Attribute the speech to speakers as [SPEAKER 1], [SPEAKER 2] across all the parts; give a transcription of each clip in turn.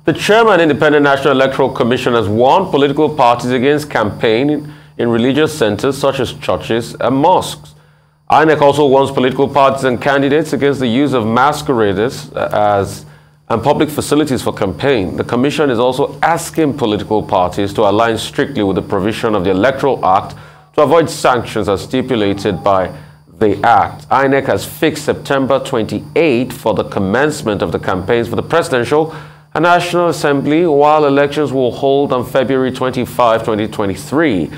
[SPEAKER 1] The chairman, Independent National Electoral Commission, has warned political parties against campaigning in religious centers such as churches and mosques. INEC also warns political parties and candidates against the use of masqueraders and public facilities for campaign. The commission is also asking political parties to align strictly with the provision of the Electoral Act to avoid sanctions as stipulated by the Act. INEC has fixed September 28 for the commencement of the campaigns for the presidential and National Assembly, while elections will hold on February 25, 2023.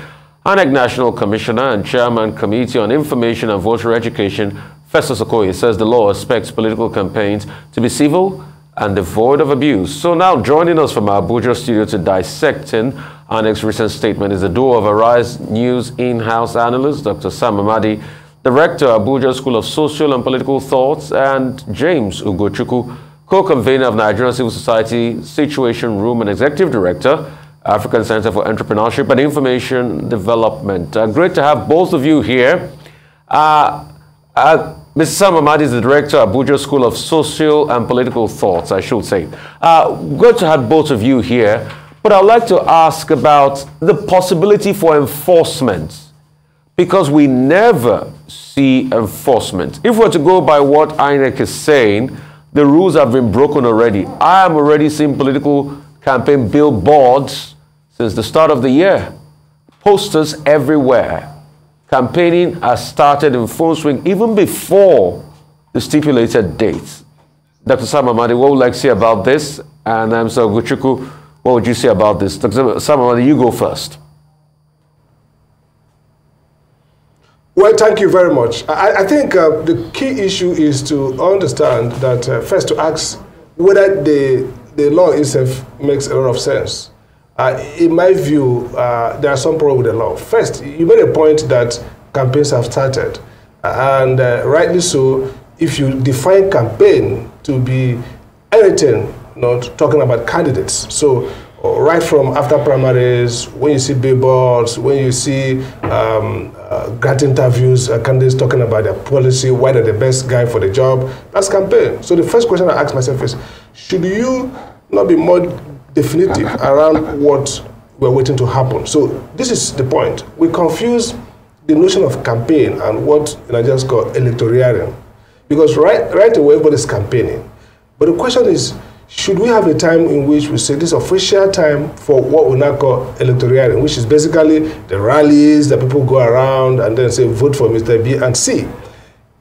[SPEAKER 1] INEC National Commissioner and Chairman Committee on Information and Voter Education, Festus Okoye, says the law expects political campaigns to be civil and devoid of abuse. So now joining us from our Abuja studio to dissecting INEC's recent statement is the duo of Arise News in-house analyst, Dr. Sam Amadi, Director, Abuja School of Social and Political Thoughts, and James Ugochukwu, co-convener of Nigerian Civil Society Situation Room and Executive Director, African Center for Entrepreneurship and Information Development. Great to have both of you here. Mr. Sam Amadi is the Director, Abuja School of Social and Political Thoughts, I should say. Good to have both of you here, but I'd like to ask about the possibility for enforcement, because we never see enforcement. If we're to go by what INEC is saying, the rules have been broken already. I am already seeing political campaign billboards since the start of the year. Posters everywhere. Campaigning has started in full swing even before the stipulated dates. Dr. Sam Amadi, what would you like to say about this? And Mr. Ugochukwu, what would you say about this? Dr. Sam Amadi, you go first.
[SPEAKER 2] Well, thank you very much. I think the key issue is to understand that first to ask whether the law itself makes a lot of sense. In my view, there are some problems with the law. First, you made a point that campaigns have started. And rightly so, if you define campaign to be anything, not talking about candidates. So right from after primaries, when you see billboards, when you see grant interviews, candidates talking about their policy, why they're the best guy for the job, that's campaign. So the first question I ask myself is, should you not be more definitive around what we're waiting to happen? So this is the point. We confuse the notion of campaign and what Nigerians call electorarian. Because right away, everybody's campaigning. But the question is, should we have a time in which we say this official time for what we now call electorarian, which is basically the rallies that people go around and then say, vote for Mr. B and C.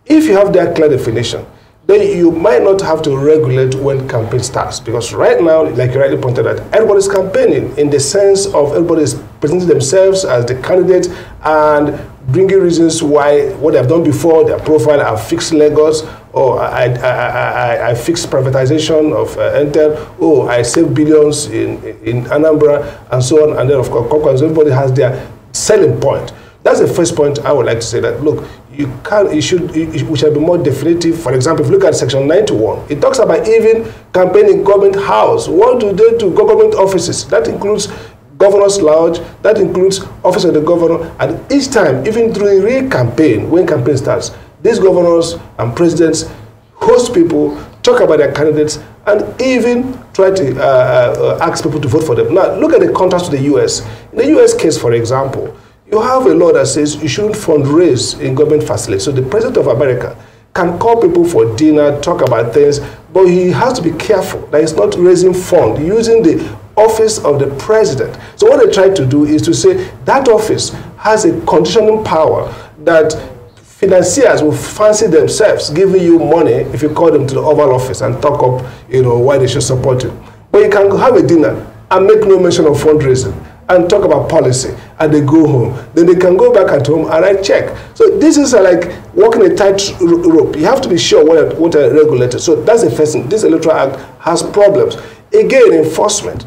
[SPEAKER 2] If you have that clear definition, then you might not have to regulate when campaign starts. Because right now, like you rightly pointed out, everybody's campaigning in the sense of everybody's presenting themselves as the candidate and bringing reasons why what they've done before, their profile, I fixed Lagos, or I fixed privatization of Entel, or I saved billions in Anambra, and so on. And then, of course, everybody has their selling point. That's the first point I would like to say, that, look, we should be more definitive. For example, if you look at Section 91, it talks about even campaigning in government house. What do they do? Government offices. That includes Governor's Lounge, that includes Office of the Governor, and each time, even during real campaign, when campaign starts, these governors and presidents host people, talk about their candidates, and even try to ask people to vote for them. Now, look at the contrast to the U.S. In the U.S. case, for example, you have a law that says you shouldn't fundraise in government facilities. So the President of America can call people for dinner, talk about things, but he has to be careful that he's not raising funds using the office of the president. So what they try to do is to say that office has a conditioning power that financiers will fancy themselves giving you money if you call them to the Oval Office and talk up, why they should support you. But you can have a dinner and make no mention of fundraising and talk about policy, and they go home. Then they can go back at home and write check. So this is like walking a tight rope. You have to be sure what are regulated. So that's the first thing. This Electoral Act has problems. Again, enforcement.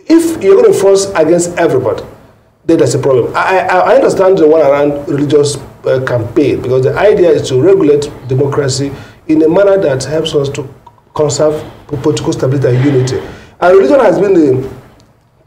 [SPEAKER 2] If you're going to enforce against everybody, then there's a problem. I understand the one around religious campaign, because the idea is to regulate democracy in a manner that helps us to conserve political stability and unity. And religion has been the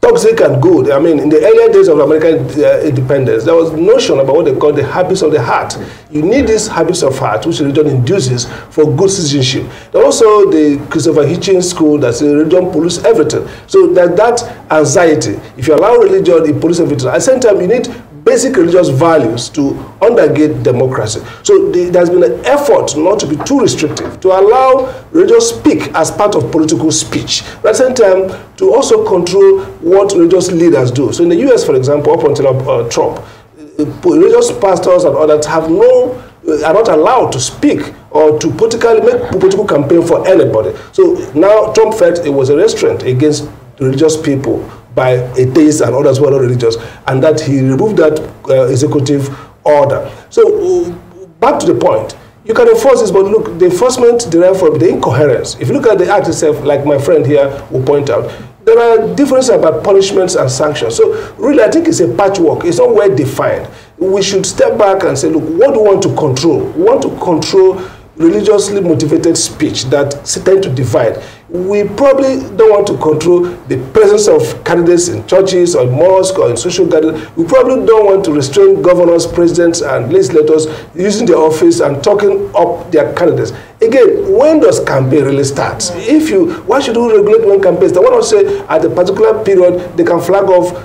[SPEAKER 2] toxic and good. I mean, in the earlier days of American independence, there was notion about what they call the habits of the heart. You need these habits of heart, which religion induces for good citizenship. There also the Christopher Hitchens school that says religion pollutes everything. So that anxiety, if you allow religion, it pollutes everything. At the same time, you need basic religious values to undergird democracy. So there's been an effort not to be too restrictive, to allow religious speak as part of political speech. At the same time, to also control what religious leaders do. So in the US, for example, up until Trump, religious pastors and others are not allowed to speak or to make political campaign for anybody. So now Trump felt it was a restraint against religious people by atheists and others who are not religious, and that he removed that executive order. So back to the point, you can enforce this, but look, the enforcement derived from the incoherence. If you look at the act itself, like my friend here will point out, there are differences about punishments and sanctions. So really, I think it's a patchwork. It's not well defined. We should step back and say, look, what do we want to control? We want to control religiously motivated speech that tend to divide. We probably don't want to control the presence of candidates in churches or mosques or in social gatherings. We probably don't want to restrain governors, presidents, and legislators using their office and talking up their candidates. Again, when does campaign really start? Why should we regulate when campaigns start? Why not say at a particular period they can flag off,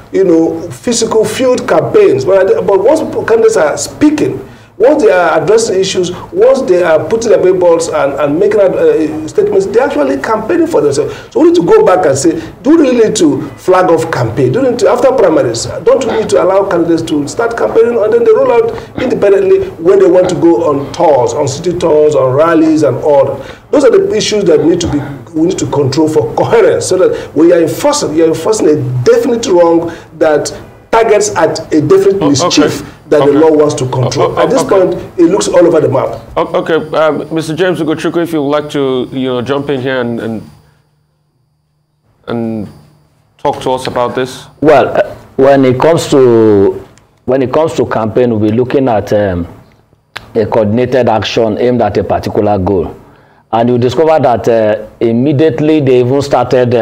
[SPEAKER 2] physical field campaigns? But once candidates are speaking, once they are addressing issues, once they are putting their billboards and making statements, they're actually campaigning for themselves. So we need to go back and say, do we really need to flag off campaign? Do we need to, after primaries, don't we need to allow candidates to start campaigning and then they roll out independently when they want to go on tours, on city tours, on rallies and all that? Those are the issues that we need to control for coherence, so that when you're enforcing a definite wrong that targets at a definite mischief that the law wants to control. At this point, it looks all over the map. Okay,
[SPEAKER 1] Mr. James Ugochukwu, if you would like to jump in here and talk to us about this.
[SPEAKER 3] Well, when it comes to campaign, we'll be looking at a coordinated action aimed at a particular goal, and you discover that immediately they even started,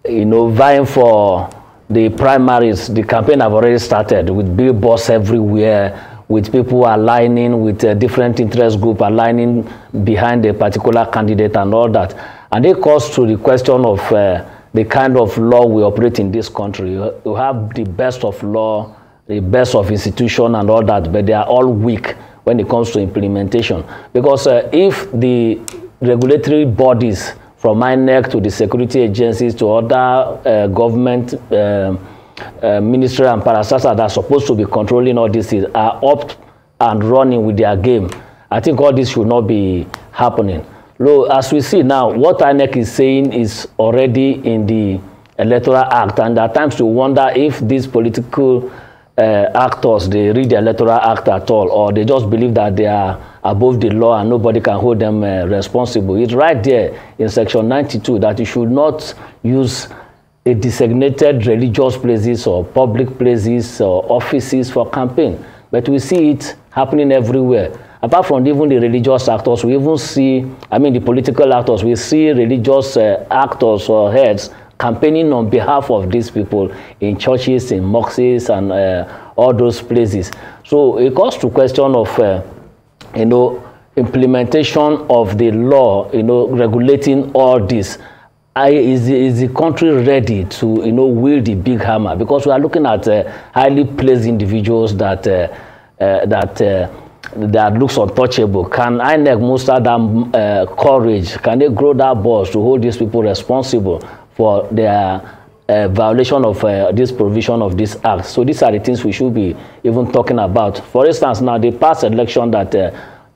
[SPEAKER 3] vying for the primaries. The campaign have already started with billboards everywhere, with people aligning with a different interest group, aligning behind a particular candidate and all that. And it calls to the question of the kind of law we operate in this country. You have the best of law, the best of institution and all that, but they are all weak when it comes to implementation. Because if the regulatory bodies from INEC to the security agencies to other government ministry and parastatals that are supposed to be controlling all these things are up and running with their game, I think all this should not be happening. As we see now, what INEC is saying is already in the Electoral Act, and at times you wonder if these political actors, they read the Electoral Act at all, or they just believe that they are above the law and nobody can hold them responsible. It's right there in section 92 that you should not use a designated religious places or public places or offices for campaign. But we see it happening everywhere. Apart from even the religious actors, we even see, the political actors, we see religious actors or heads campaigning on behalf of these people in churches, in mosques, and all those places. So it comes to question of, implementation of the law, regulating all this. Is the country ready to, wield the big hammer? Because we are looking at highly placed individuals that looks untouchable. Can INEC muster that courage? Can they grow that balls to hold these people responsible for their violation of this provision of this act? So these are the things we should be even talking about. For instance, now the past election that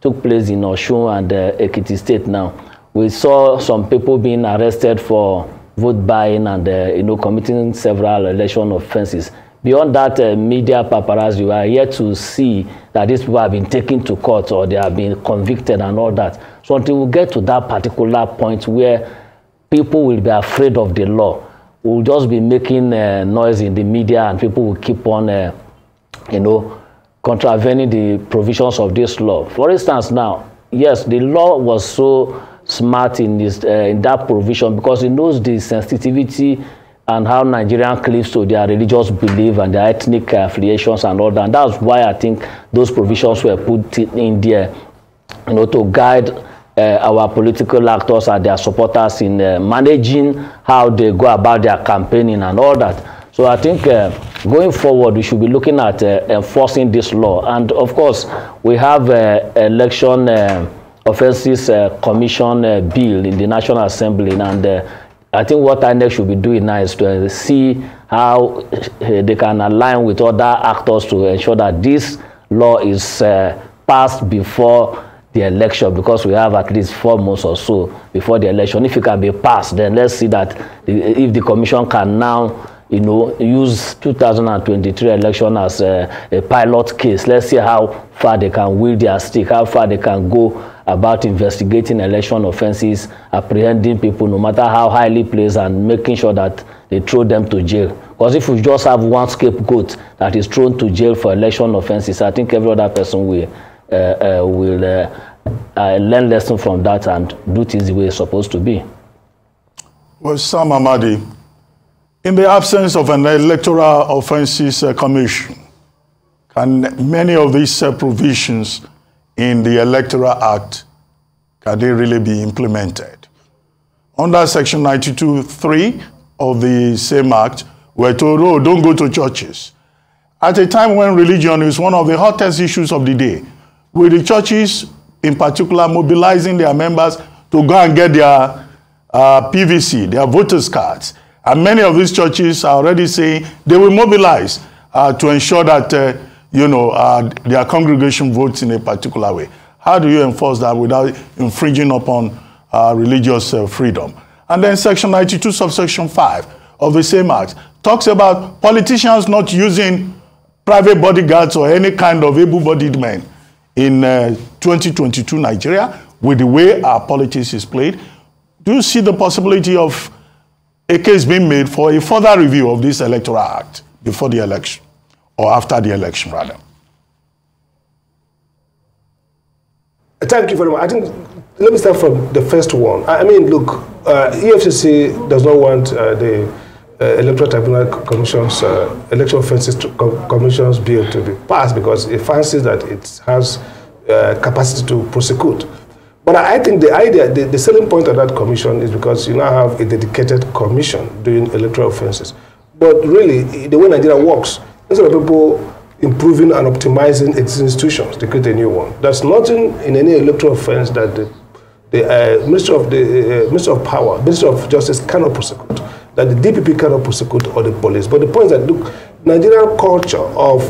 [SPEAKER 3] took place in Osun and Ekiti State now, we saw some people being arrested for vote buying and committing several election offenses. Beyond that, media paparazzi, we are yet to see that these people have been taken to court or they have been convicted and all that. So until we get to that particular point where people will be afraid of the law, we'll just be making noise in the media and people will keep on, contravening the provisions of this law. For instance, now, yes, the law was so smart in that provision because it knows the sensitivity and how Nigerian cleaves to their religious belief and their ethnic affiliations and all that. And that's why I think those provisions were put in there, you know, to guide our political actors and their supporters in managing how they go about their campaigning and all that. So I think going forward, we should be looking at enforcing this law. And of course, we have election offenses commission bill in the National Assembly, and I think what INEC should be doing now is to see how they can align with other actors to ensure that this law is passed before the election, because we have at least 4 months or so before the election. If it can be passed, then let's see that if the commission can now, you know, use 2023 election as a pilot case. Let's see how far they can wield their stick, how far they can go about investigating election offenses, apprehending people, no matter how highly placed, and making sure that they throw them to jail. Because if we just have one scapegoat that is thrown to jail for election offenses, I think every other person will learn lesson from that and do things the way it's supposed to be.
[SPEAKER 4] Well, Sam Amadi, in the absence of an electoral offenses commission, can many of these provisions in the Electoral Act, can they really be implemented? Under Section 92(3) of the same Act, we're told, oh, don't go to churches. At a time when religion is one of the hottest issues of the day, with the churches in particular mobilizing their members to go and get their PVC, their voters' cards. And many of these churches are already saying they will mobilize to ensure that their congregation votes in a particular way. How do you enforce that without infringing upon religious freedom? And then Section 92, subsection 5 of the same Act talks about politicians not using private bodyguards or any kind of able-bodied men in 2022 Nigeria, with the way our politics is played. Do you see the possibility of a case being made for a further review of this Electoral Act before the election, or after the election, rather?
[SPEAKER 2] Thank you very much. I think, let me start from the first one. I mean, look, EFCC does not want the Electoral Tribunal Commission's Election Offences Commission's bill to be passed because it fancies that it has capacity to prosecute. But I think the idea, the selling point of that commission is because you now have a dedicated commission doing electoral offences. But really, the way Nigeria works, instead of people improving and optimizing existing institutions, they create a new one. There's nothing in any electoral offense that the Minister of Power, Minister of Justice cannot prosecute, that the DPP cannot prosecute, or the police. But the point is that, look, Nigerian culture of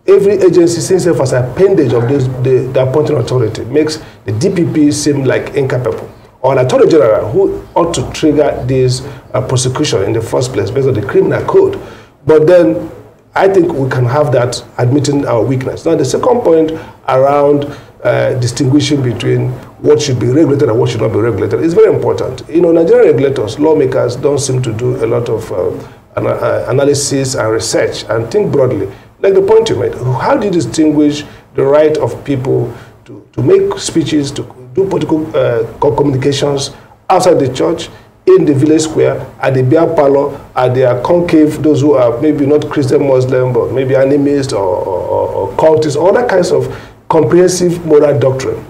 [SPEAKER 2] every agency seeing itself as an appendage of the appointing authority makes the DPP seem like incapable, or an attorney general who ought to trigger this prosecution in the first place based on the criminal code. But then I think we can have that admitting our weakness. Now, the second point around distinguishing between what should be regulated and what should not be regulated is very important. You know, Nigerian regulators, lawmakers don't seem to do a lot of analysis and research and think broadly. Like the point you made, how do you distinguish the right of people to make speeches, to do political communications outside the church, in the village square, at the beer parlor, at their conclave, those who are maybe not Christian, Muslim, but maybe animists or cultists, all that kinds of comprehensive moral doctrine.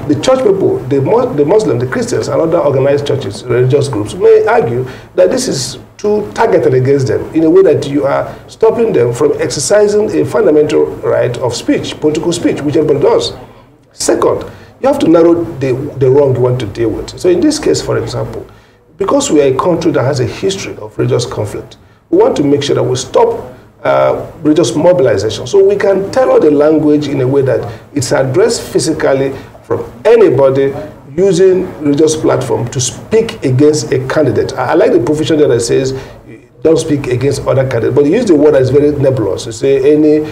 [SPEAKER 2] The church people, the Muslims, the Christians, and other organized churches, religious groups, may argue that this is too targeted against them in a way that you are stopping them from exercising a fundamental right of speech, political speech, which everybody does. Second, you have to narrow the wrong you want to deal with. So in this case, for example, because we are a country that has a history of religious conflict, we want to make sure that we stop religious mobilization. So we can tailor the language in a way that it's addressed physically from anybody using religious platform to speak against a candidate. I like the provision that says don't speak against other candidates, but you use the word that is very nebulous. You say any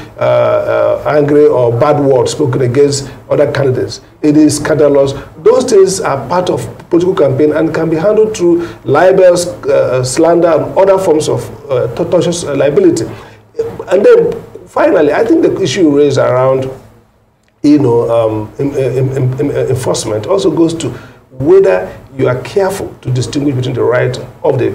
[SPEAKER 2] angry or bad word spoken against other candidates. It is scandalous. Those things are part of political campaign and can be handled through libels, slander, and other forms of tortious liability. And then finally, I think the issue raised around enforcement also goes to whether you are careful to distinguish between the right of the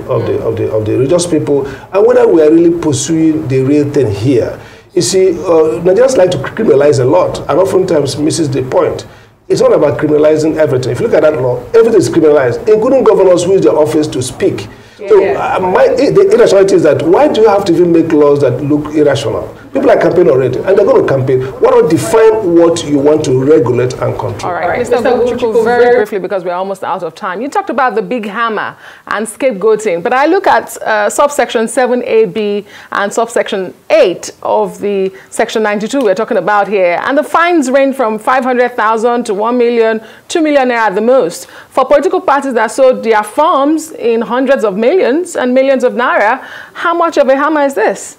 [SPEAKER 2] religious people and whether we are really pursuing the real thing here. You see, Nigerians like to criminalize a lot and oftentimes misses the point. It's not about criminalizing everything. If you look at that law, everything is criminalized, including governors who use their office to speak. So the irrationality is that why do you have to even make laws that look irrational? People are campaigning already, and they're going to campaign. Why not define what you want to regulate and control?
[SPEAKER 5] All right, Mr. Ugochukwu, very briefly, because we're almost out of time. You talked about the big hammer and scapegoating, but I look at subsection 7AB and subsection 8 of the section 92 we're talking about here, and the fines range from 500,000 to 1 million, 2 million naira at the most. For political parties that sold their farms in hundreds of millions and millions of naira, how much of a hammer is this?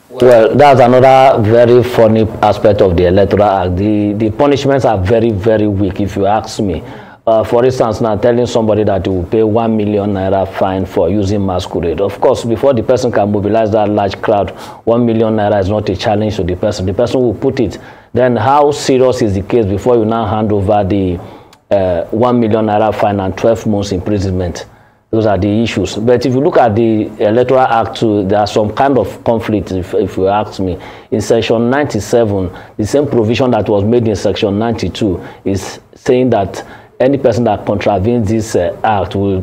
[SPEAKER 3] Well, that's another very funny aspect of the Electoral Act. The punishments are very, very weak, if you ask me. For instance, now telling somebody that you will pay 1 million naira fine for using masquerade. Of course, before the person can mobilize that large crowd, 1 million naira is not a challenge to the person. The person will put it. Then how serious is the case before you now hand over the 1 million naira fine and 12 months imprisonment? Those are the issues. But if you look at the Electoral Act, there are some kind of conflict, if you ask me. In Section 97, the same provision that was made in Section 92 is saying that any person that contravenes this act will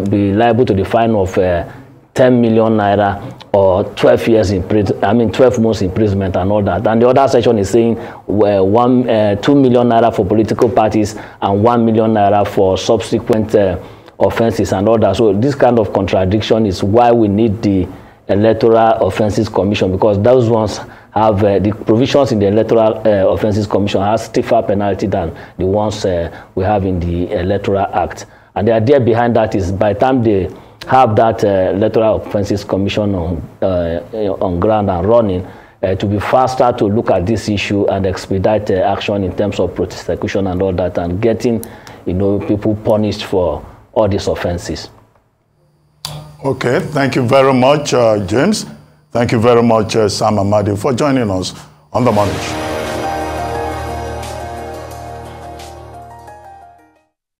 [SPEAKER 3] be liable to the fine of 10 million naira or 12 years in prison, 12 months imprisonment and all that. And the other section is saying 2 million naira for political parties and 1 million naira for subsequent offenses and all that. So this kind of contradiction is why we need the Electoral Offences Commission, because those ones have the provisions in the Electoral Offences Commission has stiffer penalty than the ones we have in the Electoral Act. And the idea behind that is by the time they have that Electoral Offences Commission on ground and running, to be faster to look at this issue and expedite action in terms of prosecution and all that, and getting people punished for all these offenses.
[SPEAKER 4] Okay, thank you very much, James. Thank you very much, Sam Amadi, for joining us on The Morning Show.